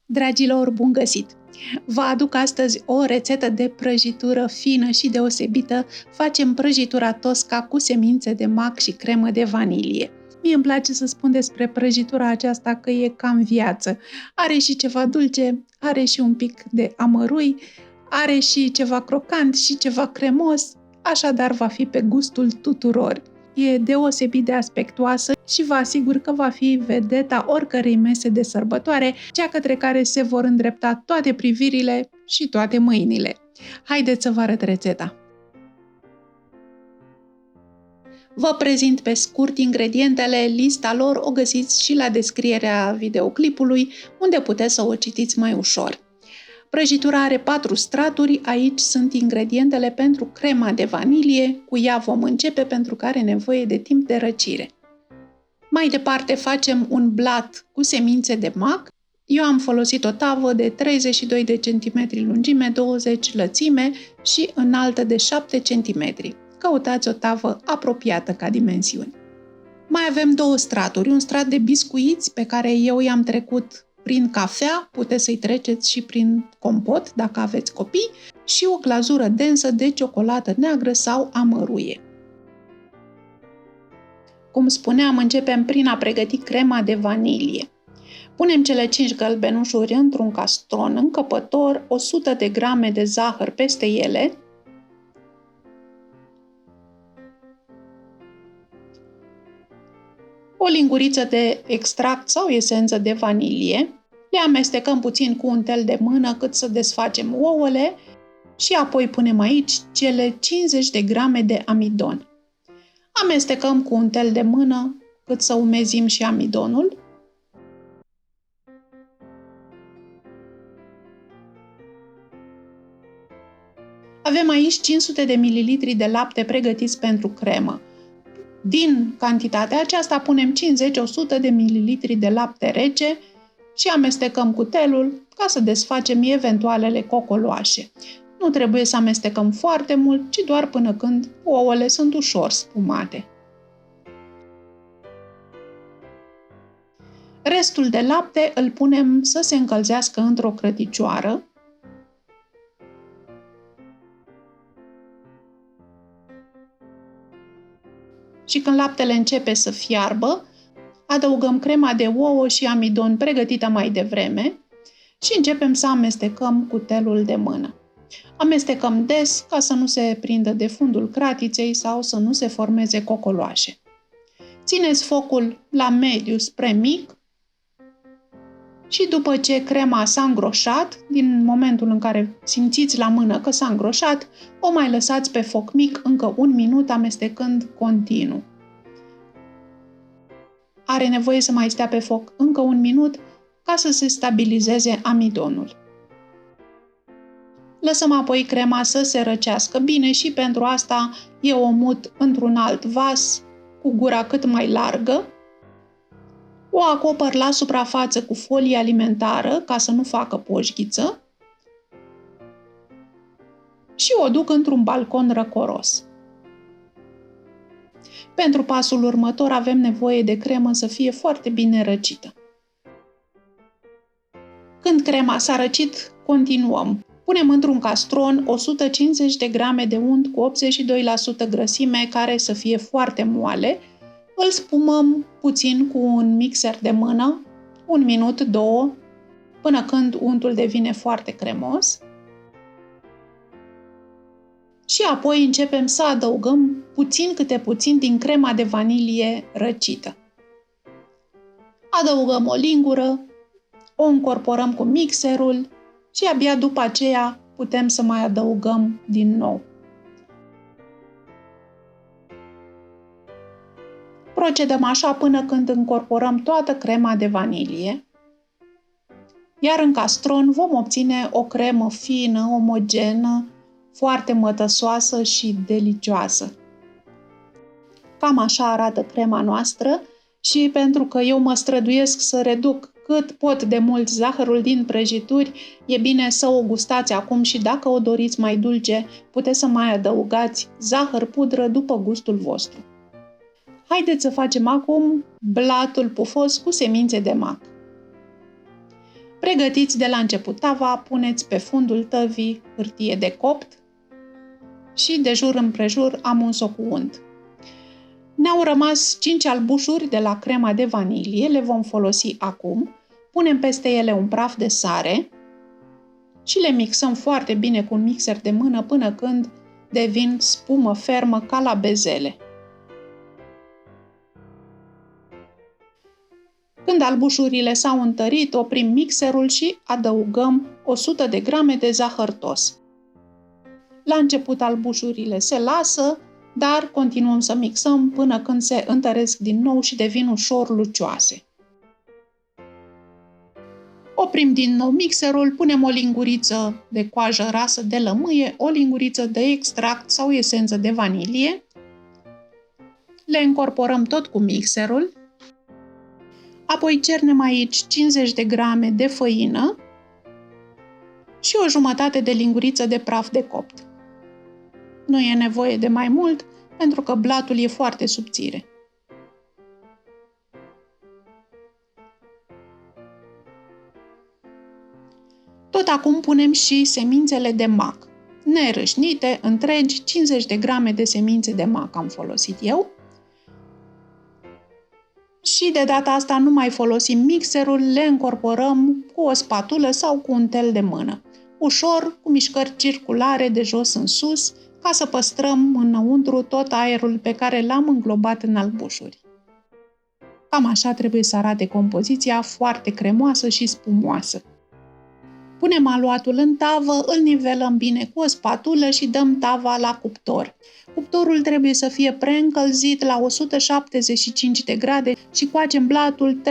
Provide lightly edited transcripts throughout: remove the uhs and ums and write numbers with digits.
Dragilor, bun găsit! Vă aduc astăzi o rețetă de prăjitură fină și deosebită. Facem prăjitura tosca cu semințe de mac și cremă de vanilie. Mie îmi place să spun despre prăjitura aceasta că e ca în viață. Are și ceva dulce, are și un pic de amărui, are și ceva crocant și ceva cremos, așadar va fi pe gustul tuturor. E deosebit de aspectuoasă și vă asigur că va fi vedeta oricărei mese de sărbătoare, cea către care se vor îndrepta toate privirile și toate mâinile. Haideți să vă arăt rețeta! Vă prezint pe scurt ingredientele, lista lor o găsiți și la descrierea videoclipului, unde puteți să o citiți mai ușor. Prăjitura are 4 straturi, aici sunt ingredientele pentru crema de vanilie, cu ea vom începe pentru că are nevoie de timp de răcire. Mai departe facem un blat cu semințe de mac. Eu am folosit o tavă de 32 de cm lungime, 20 lățime și înaltă de 7 cm. Căutați o tavă apropiată ca dimensiuni. Mai avem 2 straturi, un strat de biscuiți pe care eu i-am trecut prin cafea, puteți să-i treceți și prin compot dacă aveți copii, și o glazură densă de ciocolată neagră sau amăruie. Cum spuneam, începem prin a pregăti crema de vanilie. Punem cele 5 gălbenușuri într-un castron încăpător, 100 de grame de zahăr peste ele, o linguriță de extract sau esență de vanilie, le amestecăm puțin cu un tel de mână cât să desfacem ouăle și apoi punem aici cele 50 de grame de amidon. Amestecăm cu un tel de mână cât să umezim și amidonul. Avem aici 500 de ml de lapte pregătiți pentru cremă. Din cantitatea aceasta punem 50-100 de ml de lapte rece și amestecăm cu telul ca să desfacem eventualele cocoloașe. Nu trebuie să amestecăm foarte mult, ci doar până când ouăle sunt ușor spumate. Restul de lapte îl punem să se încălzească într-o crăticioară. Și când laptele începe să fiarbă, adăugăm crema de ouă și amidon pregătită mai devreme și începem să amestecăm cu telul de mână. Amestecăm des ca să nu se prindă de fundul cratiței sau să nu se formeze cocoloașe. Țineți focul la mediu spre mic și după ce crema s-a îngroșat, din momentul în care simțiți la mână că s-a îngroșat, o mai lăsați pe foc mic încă 1 minut amestecând continuu. Are nevoie să mai stea pe foc încă 1 minut ca să se stabilizeze amidonul. Lăsăm apoi crema să se răcească bine și pentru asta eu o mut într-un alt vas cu gura cât mai largă. O acopăr la suprafață cu folie alimentară ca să nu facă poșghiță și o duc într-un balcon răcoros. Pentru pasul următor avem nevoie de cremă să fie foarte bine răcită. Când crema s-a răcit, continuăm. Punem într-un castron 150 de grame de unt cu 82% grăsime care să fie foarte moale. Îl spumăm puțin cu un mixer de mână, 1 minut, 2, până când untul devine foarte cremos. Și apoi începem să adăugăm puțin câte puțin din crema de vanilie răcită. Adăugăm o lingură, o încorporăm cu mixerul și abia după aceea putem să mai adăugăm din nou. Procedăm așa până când încorporăm toată crema de vanilie, iar în castron vom obține o cremă fină, omogenă, foarte mătăsoasă și delicioasă. Cam așa arată crema noastră și pentru că eu mă străduiesc să reduc cât pot de mult zahărul din prăjituri, e bine să o gustați acum și dacă o doriți mai dulce, puteți să mai adăugați zahăr pudră după gustul vostru. Haideți să facem acum blatul pufos cu semințe de mac. Pregătiți de la început tava, puneți pe fundul tăvii hârtie de copt și de jur împrejur am uns-o cu unt. Ne-au rămas 5 albușuri de la crema de vanilie, le vom folosi acum. Punem peste ele un praf de sare și le mixăm foarte bine cu un mixer de mână până când devin spumă fermă ca la bezele. Când albușurile s-au întărit, oprim mixerul și adăugăm 100 de grame de zahăr tos. La început albușurile se lasă, dar continuăm să mixăm până când se întăresc din nou și devin ușor lucioase. Oprim din nou mixerul, punem o linguriță de coajă rasă de lămâie, o linguriță de extract sau esență de vanilie. Le încorporăm tot cu mixerul. Apoi cernem aici 50 de grame de făină și o jumătate de linguriță de praf de copt. Nu e nevoie de mai mult, pentru că blatul e foarte subțire. Tot acum punem și semințele de mac. Nerâșnite, întregi, 50 de grame de semințe de mac am folosit eu. Și de data asta nu mai folosim mixerul, le încorporăm cu o spatulă sau cu un tel de mână. Ușor, cu mișcări circulare de jos în sus, ca să păstrăm înăuntru tot aerul pe care l-am înglobat în albușuri. Cam așa trebuie să arate compoziția, foarte cremoasă și spumoasă. Punem aluatul în tavă, îl nivelăm bine cu o spatulă și dăm tava la cuptor. Cuptorul trebuie să fie preîncălzit la 175 de grade și coacem blatul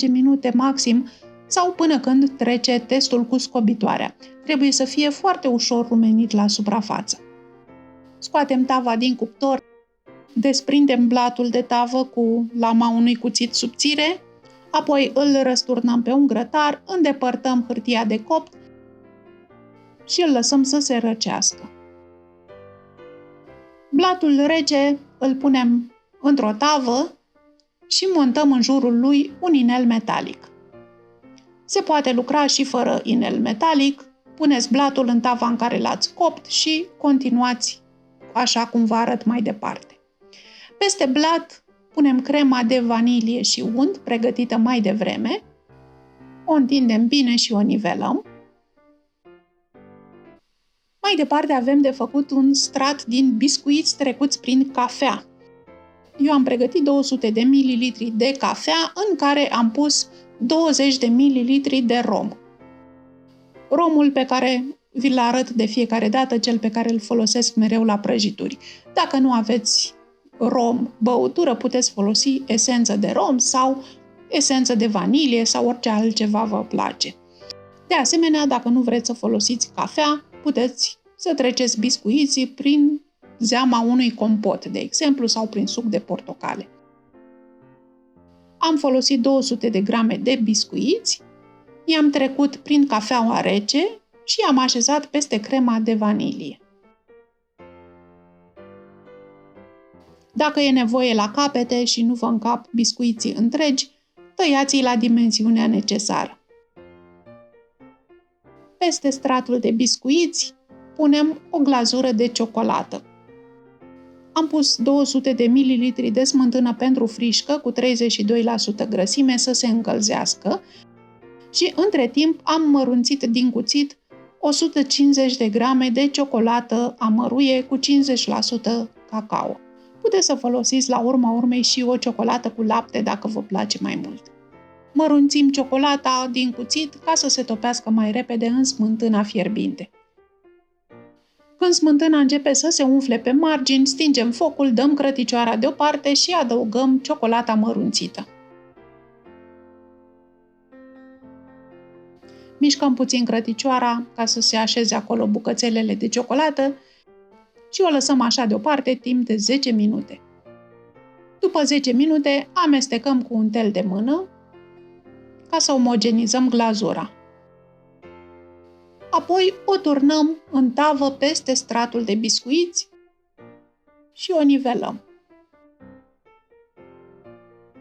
13-15 minute maxim sau până când trece testul cu scobitoarea. Trebuie să fie foarte ușor rumenit la suprafață. Scoatem tava din cuptor, desprindem blatul de tavă cu lama unui cuțit subțire, apoi îl răsturnăm pe un grătar, îndepărtăm hârtia de copt și îl lăsăm să se răcească. Blatul rece îl punem într-o tavă și montăm în jurul lui un inel metalic. Se poate lucra și fără inel metalic, puneți blatul în tava în care l-ați copt și continuați așa cum vă arăt mai departe. Peste blat punem crema de vanilie și unt, pregătită mai devreme, o întindem bine și o nivelăm. Mai departe avem de făcut un strat din biscuiți trecuți prin cafea. Eu am pregătit 200 de ml de cafea în care am pus 20 de ml de rom. Romul pe care vi-l arăt de fiecare dată, cel pe care îl folosesc mereu la prăjituri. Dacă nu aveți rom băutură, puteți folosi esență de rom sau esență de vanilie sau orice altceva vă place. De asemenea, dacă nu vreți să folosiți cafea, puteți să treceți biscuiții prin zeama unui compot, de exemplu, sau prin suc de portocale. Am folosit 200 de grame de biscuiți, i-am trecut prin cafeaua rece și i-am așezat peste crema de vanilie. Dacă e nevoie la capete și nu vă încap biscuiții întregi, tăiați-i la dimensiunea necesară. Peste stratul de biscuiți punem o glazură de ciocolată. Am pus 200 de ml de smântână pentru frișcă cu 32% grăsime să se încălzească și între timp am mărunțit din cuțit 150 de grame de ciocolată amăruie cu 50% cacao. Puteți să folosiți la urma urmei și o ciocolată cu lapte dacă vă place mai mult. Mărunțim ciocolata din cuțit ca să se topească mai repede în smântâna fierbinte. Când smântâna începe să se umfle pe margini, stingem focul, dăm crăticioara deoparte și adăugăm ciocolata mărunțită. Mișcăm puțin crăticioara ca să se așeze acolo bucățelele de ciocolată și o lăsăm așa deoparte timp de 10 minute. După 10 minute amestecăm cu un tel de mână ca să omogenizăm glazura. Apoi o turnăm în tavă peste stratul de biscuiți și o nivelăm.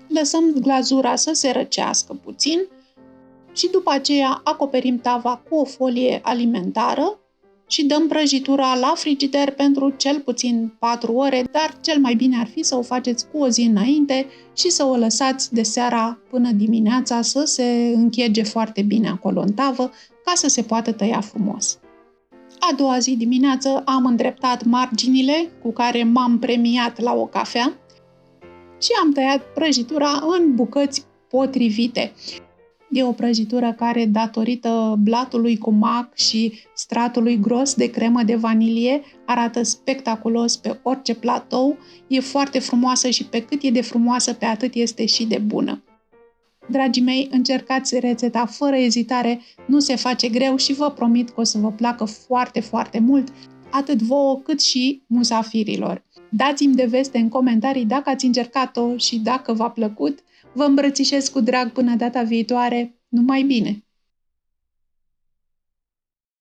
Lăsăm glazura să se răcească puțin Și după aceea acoperim tava cu o folie alimentară și dăm prăjitura la frigider pentru cel puțin 4 ore, dar cel mai bine ar fi să o faceți cu o zi înainte și să o lăsați de seara până dimineața să se închege foarte bine acolo în tavă, ca să se poată tăia frumos. A doua zi dimineață am îndreptat marginile cu care m-am premiat la o cafea și am tăiat prăjitura în bucăți potrivite. E o prăjitură care, datorită blatului cu mac și stratului gros de cremă de vanilie, arată spectaculos pe orice platou, e foarte frumoasă și pe cât e de frumoasă, pe atât este și de bună. Dragii mei, încercați rețeta fără ezitare, nu se face greu și vă promit că o să vă placă foarte, foarte mult, atât vouă cât și musafirilor. Dați-mi de veste în comentarii dacă ați încercat-o și dacă v-a plăcut. Vă îmbrățișez cu drag până data viitoare. Numai bine!